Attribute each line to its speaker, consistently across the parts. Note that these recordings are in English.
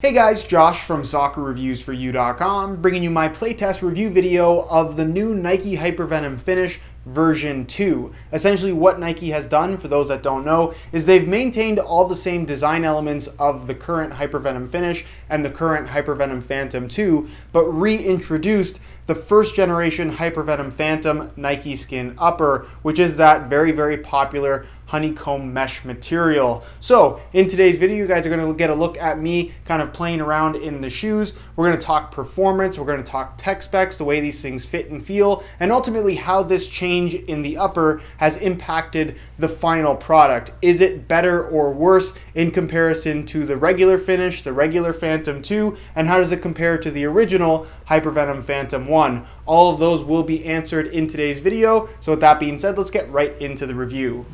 Speaker 1: Hey guys, Josh from SoccerReviewsForYou.com bringing you my playtest review video of the new Nike Hypervenom Phinish version 2. Essentially what Nike has done, for those that don't know, is they've maintained all the same design elements of the current Hypervenom Phinish and the current Hypervenom Phantom 2, but reintroduced the first generation Hypervenom Phantom Nike Skin Upper, which is that very popular honeycomb mesh material. So in today's video, you guys are going to get a look at me kind of playing around in the shoes. We're going to talk performance, we're going to talk tech specs, the way these things fit and feel, and ultimately how this change in the upper has impacted the final product. Is it better or worse in comparison to the regular Finish, the regular Phantom 2, and how does it compare to the original Hypervenom Phantom 1? All of those will be answered in today's video. So with that being said, let's get right into the review.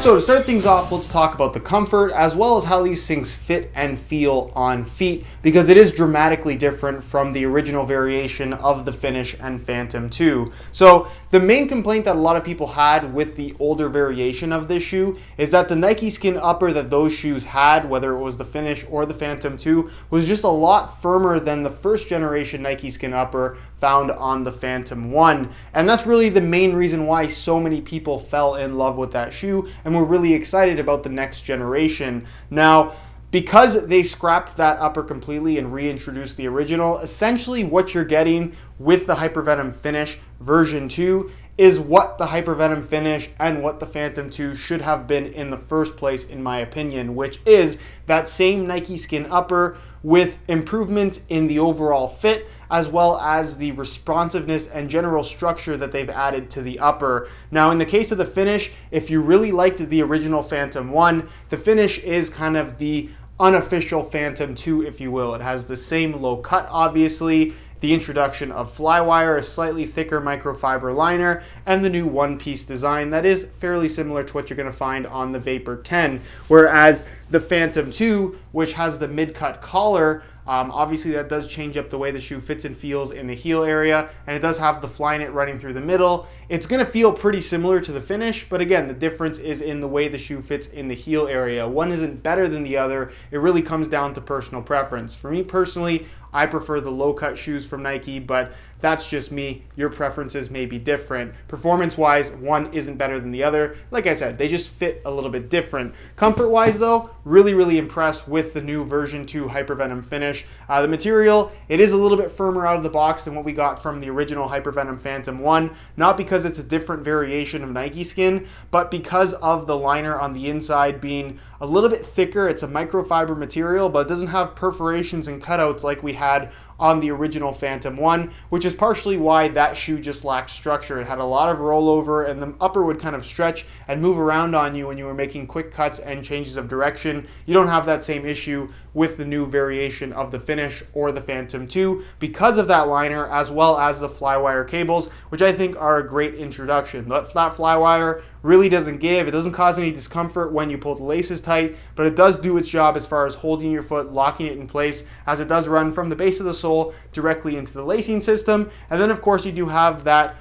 Speaker 1: So to start things off, let's talk about the comfort as well as how these things fit and feel on feet, because it is dramatically different from the original variation of the Finish and Phantom 2. So the main complaint that a lot of people had with the older variation of this shoe is that the Nike Skin Upper that those shoes had, whether it was the Finish or the Phantom 2, was just a lot firmer than the first generation Nike Skin Upper found on the Phantom 1. And that's really the main reason why so many people fell in love with that shoe and were really excited about the next generation. Now, because they scrapped that upper completely and reintroduced the original, essentially what you're getting with the Hypervenom Phinish version 2 is what the Hypervenom Phinish and what the Phantom 2 should have been in the first place, in my opinion, which is that same Nike Skin Upper with improvements in the overall fit, as well as the responsiveness and general structure that they've added to the upper. Now, in the case of the Finish, if you really liked the original Phantom 1, the Finish is kind of the unofficial Phantom 2, if you will. It has the same low cut, obviously, the introduction of Flywire, a slightly thicker microfiber liner, and the new one-piece design that is fairly similar to what you're going to find on the Vapor 10. Whereas the Phantom 2, which has the mid-cut collar, obviously that does change up the way the shoe fits and feels in the heel area, and it does have the Flyknit running through the middle. It's going to feel pretty similar to the Finish, but again, the difference is in the way the shoe fits in the heel area. One isn't better than the other. It really comes down to personal preference. For me personally, I prefer the low-cut shoes from Nike, but that's just me. Your preferences may be different. Performance-wise, one isn't better than the other. Like I said, they just fit a little bit different. Comfort-wise, though, really impressed with the new version 2 Hypervenom Phinish. The material, it is a little bit firmer out of the box than what we got from the original Hypervenom Phantom 1, not because it's a different variation of Nike skin, but because of the liner on the inside being a little bit thicker. It's a microfiber material, but it doesn't have perforations and cutouts like we had on the original Phantom 1, which is partially why that shoe just lacked structure. It had a lot of rollover, and the upper would kind of stretch and move around on you when you were making quick cuts and changes of direction. You don't have that same issue with the new variation of the Phinish or the Phantom 2 because of that liner, as well as the Flywire cables, which I think are a great introduction. That Flywire really doesn't give. It doesn't cause any discomfort when you pull the laces tight, but it does do its job as far as holding your foot, locking it in place, as it does run from the base of the sole directly into the lacing system. And then of course you do have that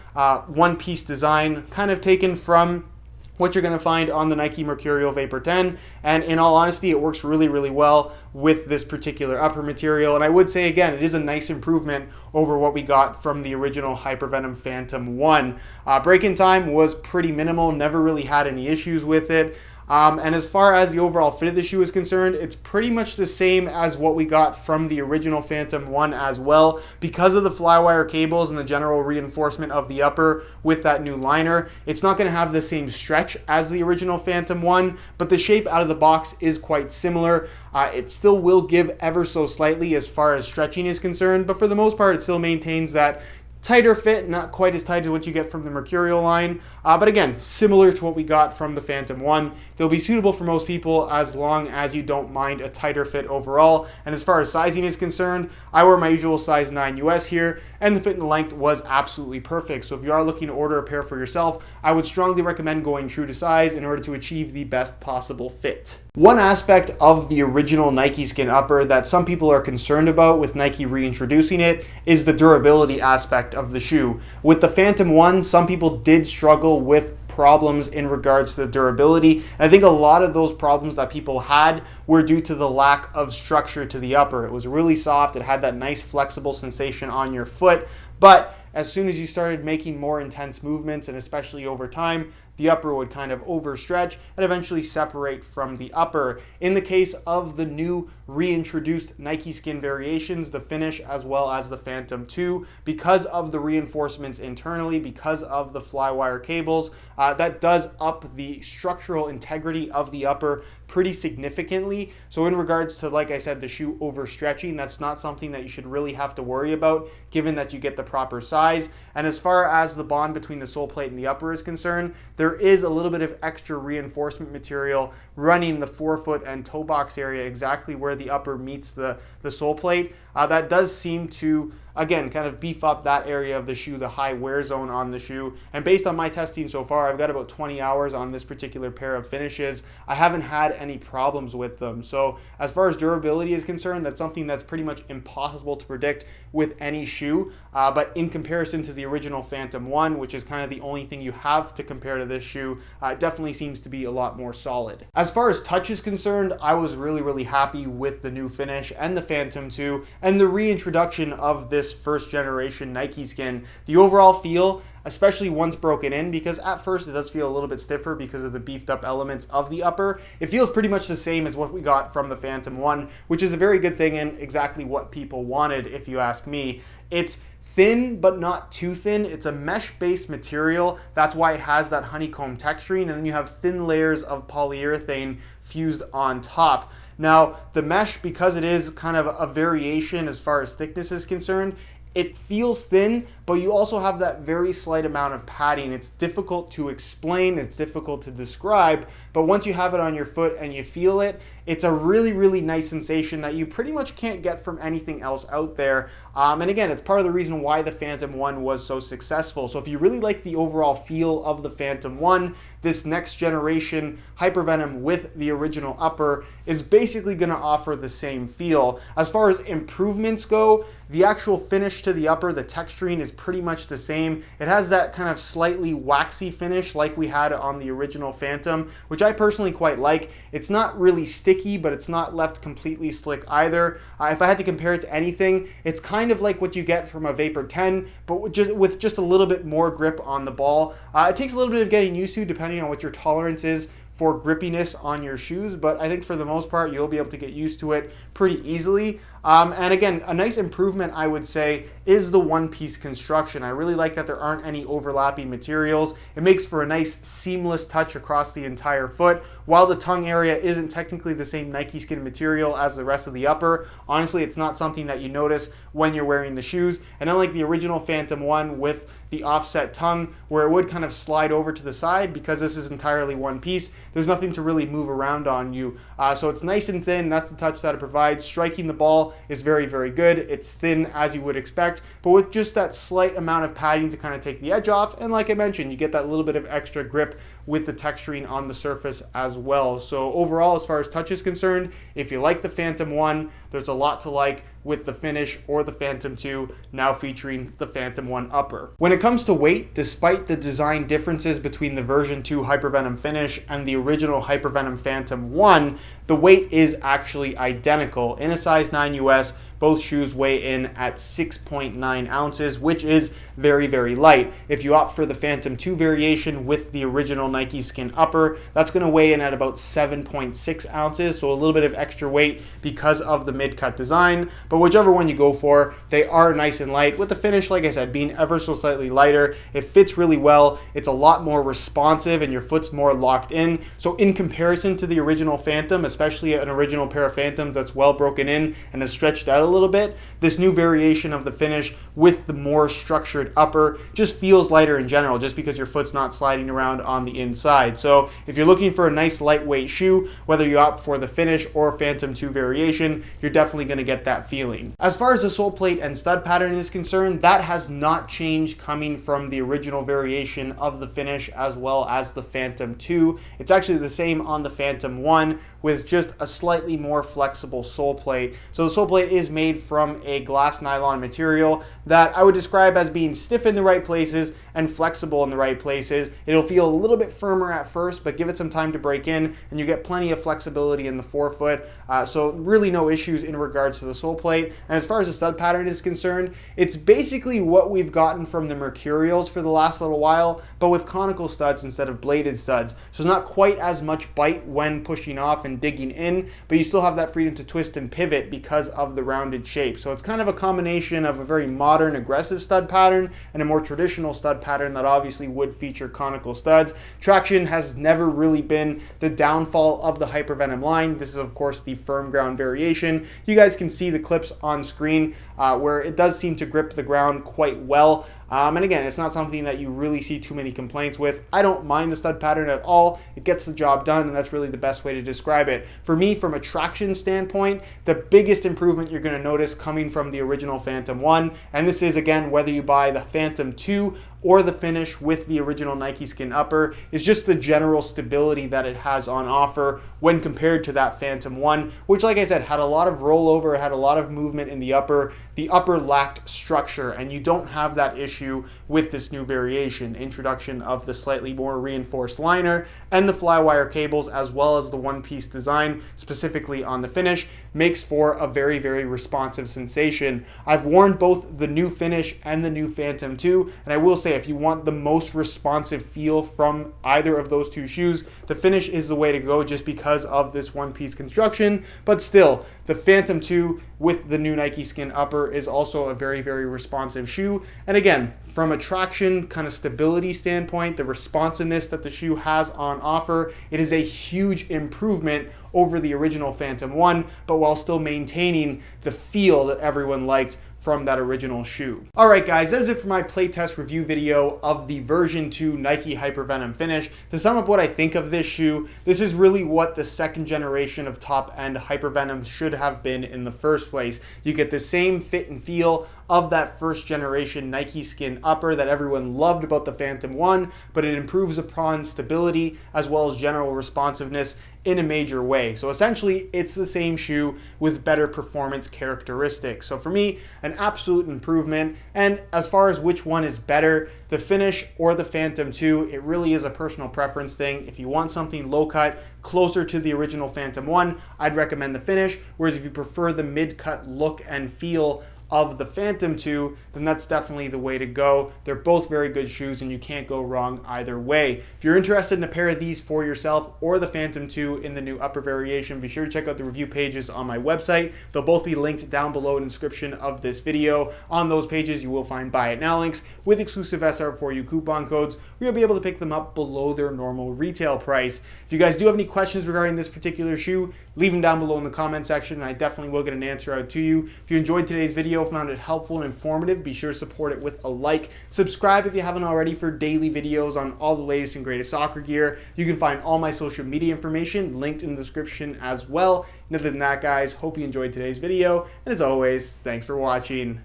Speaker 1: one-piece design kind of taken from what you're going to find on the Nike Mercurial Vapor 10, and in all honesty, it works really well with this particular upper material. And I would say again, it is a nice improvement over what we got from the original Hypervenom Phantom 1. Break-in time was pretty minimal, never really had any issues with it. And as far as the overall fit of the shoe is concerned, it's pretty much the same as what we got from the original Phantom 1 as well. Because of the Flywire cables and the general reinforcement of the upper with that new liner, it's not going to have the same stretch as the original Phantom 1, but the shape out of the box is quite similar. It still will give ever so slightly as far as stretching is concerned, but for the most part, it still maintains that tighter fit, not quite as tight as what you get from the Mercurial line, but again, similar to what we got from the Phantom 1. They'll be suitable for most people as long as you don't mind a tighter fit overall. And as far as sizing is concerned, I wear my usual size 9 US here, and the fit and length was absolutely perfect. So if you are looking to order a pair for yourself, I would strongly recommend going true to size in order to achieve the best possible fit. One aspect of the original Nike Skin upper that some people are concerned about with Nike reintroducing it is the durability aspect of the shoe. With the Phantom 1, some people did struggle with problems in regards to the durability. And I think a lot of those problems that people had were due to the lack of structure to the upper. It was really soft, it had that nice flexible sensation on your foot, but as soon as you started making more intense movements, and especially over time, the upper would kind of overstretch and eventually separate from the upper. In the case of the new reintroduced Nike Skin variations, the Phinish as well as the Phantom 2, because of the reinforcements internally, because of the Flywire cables, that does up the structural integrity of the upper pretty significantly. So in regards to, like I said, the shoe overstretching, that's not something that you should really have to worry about, given that you get the proper size. And as far as the bond between the sole plate and the upper is concerned, there is a little bit of extra reinforcement material running the forefoot and toe box area exactly where the upper meets the sole plate. That does seem to, again, kind of beef up that area of the shoe, the high wear zone on the shoe. And based on my testing so far, I've got about 20 hours on this particular pair of finishes. I haven't had any problems with them. So as far as durability is concerned, that's something that's pretty much impossible to predict with any shoe. But in comparison to the original Phantom 1, which is kind of the only thing you have to compare to this shoe, it definitely seems to be a lot more solid. As far as touch is concerned, I was really happy with the new Phinish and the Phantom 2 and the reintroduction of this first generation Nike Skin. The overall feel, especially once broken in, because at first it does feel a little bit stiffer because of the beefed up elements of the upper, it feels pretty much the same as what we got from the Phantom 1, which is a very good thing and exactly what people wanted, if you ask me. It's thin, but not too thin. It's a mesh-based material. That's why it has that honeycomb texturing, and then you have thin layers of polyurethane fused on top. Now, the mesh, because it is kind of a variation as far as thickness is concerned, it feels thin, but you also have that very slight amount of padding. It's difficult to explain, it's difficult to describe, but once you have it on your foot and you feel it, it's a really nice sensation that you pretty much can't get from anything else out there. And again, it's part of the reason why the Phantom 1 was so successful. So if you really like the overall feel of the Phantom 1, this next generation Hypervenom with the original upper is basically going to offer the same feel. As far as improvements go, the actual finish to the upper, the texturing is pretty much the same. It has that kind of slightly waxy finish like we had on the original Phantom, which I personally quite like. It's not really sticky, but it's not left completely slick either. If I had to compare it to anything, it's kind of like what you get from a Vapor 10, but with just a little bit more grip on the ball. It takes a little bit of getting used to depending on what your tolerance is for grippiness on your shoes, but I think for the most part you'll be able to get used to it pretty easily. And again, a nice improvement I would say is the one-piece construction. I really like that there aren't any overlapping materials. It makes for a nice seamless touch across the entire foot. While the tongue area isn't technically the same Nike Skin material as the rest of the upper, honestly it's not something that you notice when you're wearing the shoes. And unlike the original Phantom 1 with the offset tongue where it would kind of slide over to the side, because this is entirely one piece, there's nothing to really move around on you. So it's nice and thin. That's the touch that it provides. Striking the ball is very, very good. It's thin as you would expect, but with just that slight amount of padding to kind of take the edge off. And like I mentioned, you get that little bit of extra grip with the texturing on the surface as well. So overall, as far as touch is concerned, if you like the Phantom 1, there's a lot to like with the Finish or the Phantom 2, now featuring the Phantom 1 upper. When it comes to weight, despite the design differences between the version 2 Hypervenom Finish and the original Hypervenom Phantom 1, the weight is actually identical. In a size 9 US, both shoes weigh in at 6.9 ounces, which is very, very light. If you opt for the Phantom 2 variation with the original Nike Skin upper, that's going to weigh in at about 7.6 ounces, so a little bit of extra weight because of the mid-cut design. But whichever one you go for, they are nice and light. With the Finish, like I said, being ever so slightly lighter, it fits really well. It's a lot more responsive and your foot's more locked in. So in comparison to the original Phantom, especially an original pair of Phantoms that's well broken in and has stretched out a little bit, this new variation of the Finish with the more structured upper just feels lighter in general, just because your foot's not sliding around on the inside. So if you're looking for a nice lightweight shoe, whether you opt for the Finish or Phantom 2 variation, you're definitely going to get that feeling. As far as the sole plate and stud pattern is concerned, that has not changed coming from the original variation of the Finish as well as the Phantom 2. It's actually the same on the Phantom 1 with just a slightly more flexible sole plate. So the sole plate is made from a glass nylon material that I would describe as being stiff in the right places and flexible in the right places. It'll feel a little bit firmer at first, but give it some time to break in and you get plenty of flexibility in the forefoot. So really no issues in regards to the sole plate. And as far as the stud pattern is concerned, it's basically what we've gotten from the Mercurials for the last little while, but with conical studs instead of bladed studs. So it's not quite as much bite when pushing off and digging in, but you still have that freedom to twist and pivot because of the rounded shape. So it's kind of a combination of a very modern aggressive stud pattern and a more traditional stud pattern that obviously would feature conical studs. Traction has never really been the downfall of the Hypervenom line. This is of course the firm ground variation. You guys can see the clips on screen where it does seem to grip the ground quite well. And again, it's not something that you really see too many complaints with. I don't mind the stud pattern at all. It gets the job done, and that's really the best way to describe it. For me, from a traction standpoint, the biggest improvement you're going to notice coming from the original Phantom 1, and this is, again, whether you buy the Phantom 2 or the Finish with the original Nike Skin upper, is just the general stability that it has on offer when compared to that Phantom 1, which, like I said, had a lot of rollover, had a lot of movement in the upper. The upper lacked structure, and you don't have that issue with this new variation. Introduction of the slightly more reinforced liner and the flywire cables, as well as the one-piece design, specifically on the Finish, makes for a very, very responsive sensation. I've worn both the new Finish and the new Phantom 2, and I will say if you want the most responsive feel from either of those two shoes, the Finish is the way to go just because of this one-piece construction. But still, the Phantom 2 with the new Nike Skin upper is also a very, very responsive shoe. And again, from a traction kind of stability standpoint, the responsiveness that the shoe has on offer, it is a huge improvement over the original Phantom 1, but while still maintaining the feel that everyone liked from that original shoe. Alright guys, that is it for my playtest review video of the version 2 Nike Hypervenom Finish. To sum up what I think of this shoe, this is really what the second generation of top-end Hypervenom should have been in the first place. You get the same fit and feel of that first generation Nike Skin upper that everyone loved about the Phantom 1, but it improves upon stability as well as general responsiveness in a major way. So essentially, it's the same shoe with better performance characteristics. So for me, an absolute improvement. And as far as which one is better, the Finish or the Phantom 2, it really is a personal preference thing. If you want something low cut, closer to the original Phantom 1, I'd recommend the Finish. Whereas if you prefer the mid-cut look and feel of the Phantom 2, then that's definitely the way to go. They're both very good shoes and you can't go wrong either way. If you're interested in a pair of these for yourself or the Phantom 2 in the new upper variation, be sure to check out the review pages on my website. They'll both be linked down below in the description of this video. On those pages, you will find buy it now links with exclusive SR4U coupon codes where you'll be able to pick them up below their normal retail price. If you guys do have any questions regarding this particular shoe, leave them down below in the comment section and I definitely will get an answer out to you. If you enjoyed today's video, found it helpful and informative, be sure to support it with a like. Subscribe if you haven't already for daily videos on all the latest and greatest soccer gear. You can find all my social media information linked in the description as well. And other than that, guys, hope you enjoyed today's video. And as always, thanks for watching.